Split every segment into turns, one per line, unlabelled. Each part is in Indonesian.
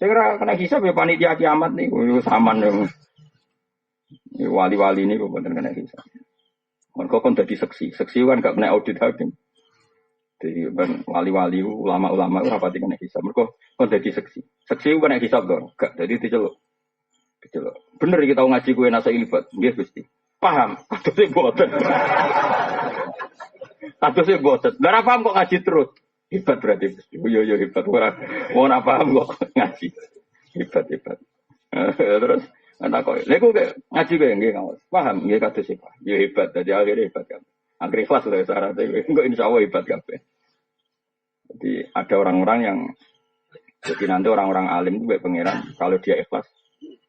Saya kira kena hisab ya panitia kiamat nih, saman yang wali-wali ini kok bener kena hisab. Mereka kan jadi seksi kan gak kena audit hakim. Jadi kan wali-wali ulama-ulama itu rapati kena hisab. Mereka kan jadi seksi kena hisab dong, gak jadi diceluk. Bener kita ngaji gue nasa ilfat, dia pasti paham. Katusnya botet. Gak paham kok ngaji terus. Hebat berarti. Yo hebat orang. Mau paham kok ngaji. Hebat. Terus anak kok. Lha kok ngaji gue nggih ngawas. Paham nggih kados e, Pak. Yo hebat. Dadi akhirnya hebat kan. Akhirnya ikhlas lho syaratnya. Engko insyaallah hebat kabeh. Jadi ada orang-orang yang jadi nanti orang-orang alim itu pangeran kalau dia ikhlas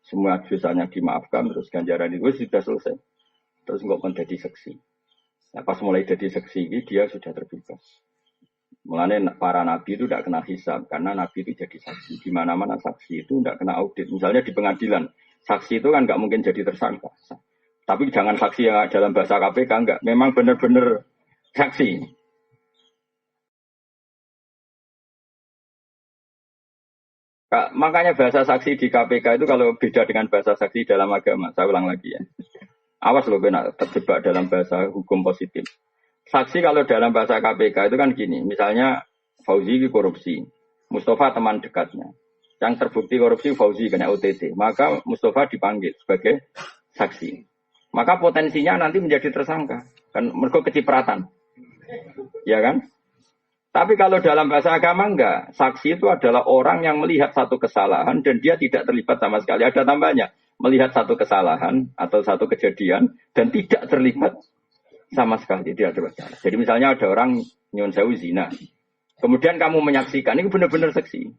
semua dosanya dimaafkan terus ganjaran itu sudah selesai. Terus enggak akan jadi seksi. Nah, pas mulai jadi seksi ini dia sudah terbebas. Mulanya para nabi itu tidak kena hisab karena nabi itu jadi saksi. Di mana-mana saksi itu tidak kena audit. Misalnya di pengadilan, saksi itu kan nggak mungkin jadi tersangka. Tapi jangan saksi yang dalam bahasa KPK enggak. Memang benar-benar saksi. Makanya bahasa saksi di KPK itu kalau beda dengan bahasa saksi dalam agama. Saya ulang lagi ya. Awas loh kena terjebak dalam bahasa hukum positif. Saksi kalau dalam bahasa KPK itu kan gini. Misalnya Fauzi korupsi. Mustafa teman dekatnya. Yang terbukti korupsi Fauzi kena OTT. Maka Mustafa dipanggil sebagai saksi. Maka potensinya nanti menjadi tersangka. Kan mergo kecipratan. Ya kan? Tapi kalau dalam bahasa agama enggak. Saksi itu adalah orang yang melihat satu kesalahan dan dia tidak terlibat sama sekali. Ada tambahnya. Melihat satu kesalahan atau satu kejadian dan tidak terlibat sama sekali. Dia ada masalah. Jadi misalnya ada orang nyun sewu zina. Kemudian kamu menyaksikan. Ini benar-benar saksi.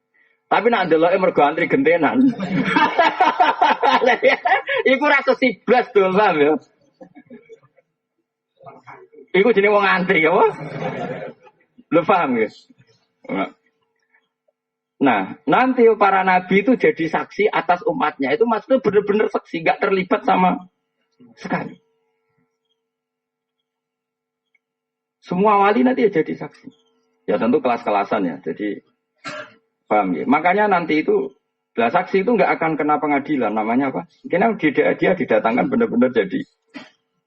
Tapi nak ndelok mergo antri gentenan. Iku rasa siblas tuh, paham ya? Iku jenenge wong antri ya, lu paham ya? Nah, nanti para nabi itu jadi saksi atas umatnya. Itu maksudnya benar-benar saksi, gak terlibat sama sekali. Semua wali nanti ya jadi saksi. Ya tentu kelas-kelasan ya. Jadi paham ya? Makanya nanti itu saksi itu gak akan kena pengadilan. Namanya apa? Karena dia didatangkan benar-benar jadi.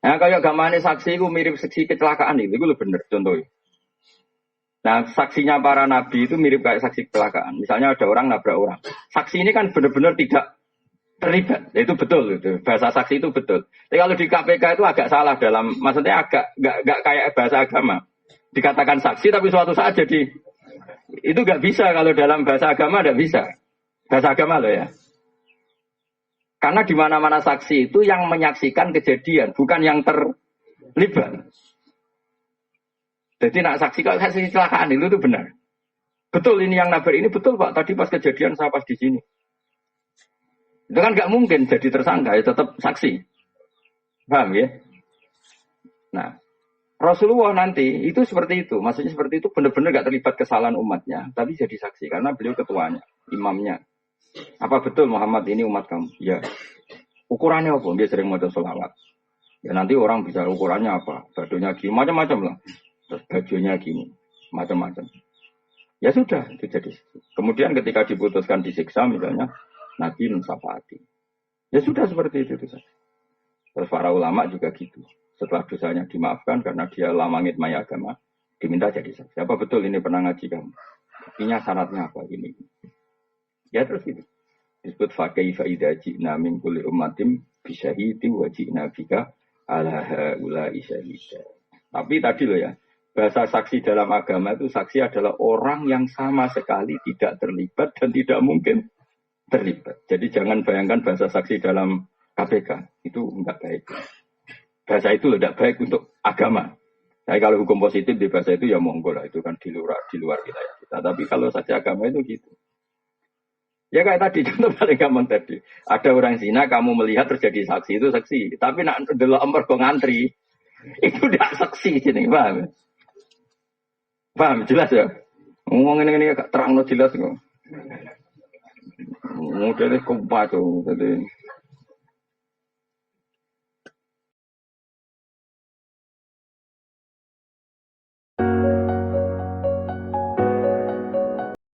Nah, kayak gamane saksi itu mirip saksi kecelakaan itu lebih benar contohnya. Nah, saksinya para nabi itu mirip kayak saksi kecelakaan. Misalnya ada orang nabrak orang. Saksi ini kan benar-benar tidak terlibat. Itu betul itu. Bahasa saksi itu betul. Tapi kalau di KPK itu agak salah dalam, maksudnya agak nggak kayak bahasa agama. Dikatakan saksi tapi suatu saat jadi itu nggak bisa kalau dalam bahasa agama nggak bisa. Bahasa agama loh ya. Karena di mana-mana saksi itu yang menyaksikan kejadian, bukan yang terlibat. Jadi nak saksi kalau saksi kecelakaan itu benar. Betul ini yang nabrak ini betul Pak. Tadi pas kejadian saya pas di sini. Itu kan nggak mungkin jadi tersangka ya tetap saksi. Paham ya? Nah, Rasulullah nanti itu seperti itu. Maksudnya seperti itu benar-benar nggak terlibat kesalahan umatnya, tapi jadi saksi karena beliau ketuanya, imamnya. Apa betul Muhammad ini umat kamu? Ya. Ukurannya apa? Dia sering mau sholawat. Ya nanti orang bisa ukurannya apa? Badunya gini, macam-macam lah. Terus bajunya gini, macam-macam. Ya sudah, itu jadi. Kemudian ketika diputuskan disiksa, misalnya Nabi mensyafaati. Ya sudah seperti itu. Terus para ulama juga gitu. Setelah dosanya dimaafkan karena dia lama ngitmai agama, diminta jadi saksi. Apa betul ini pernah ngaji kamu? Intinya syaratnya apa ini? Ya terus gitu. Disebut fakaifa idza ji'na min kulli ummatin bisyahidi wa ji'na bika ala haula'i syahida. Tapi tadi loh ya. Bahasa saksi dalam agama itu saksi adalah orang yang sama sekali tidak terlibat dan tidak mungkin terlibat. Jadi jangan bayangkan bahasa saksi dalam KPK. Itu enggak baik. Bahasa itu tidak baik untuk agama. Nah, kalau hukum positif di bahasa itu ya monggo lah. Itu kan di luar wilayah kita. Tapi kalau saksi agama itu gitu. Ya kayak tadi, contoh paling gampang tadi. Ada orang zina, kamu melihat terjadi saksi, itu saksi. Tapi nak delok mergo ngantri, itu tidak saksi sini, paham? Paham, jelas ya? Ngomong ini terang jelas kok. Modelnya kompak tuh, jadi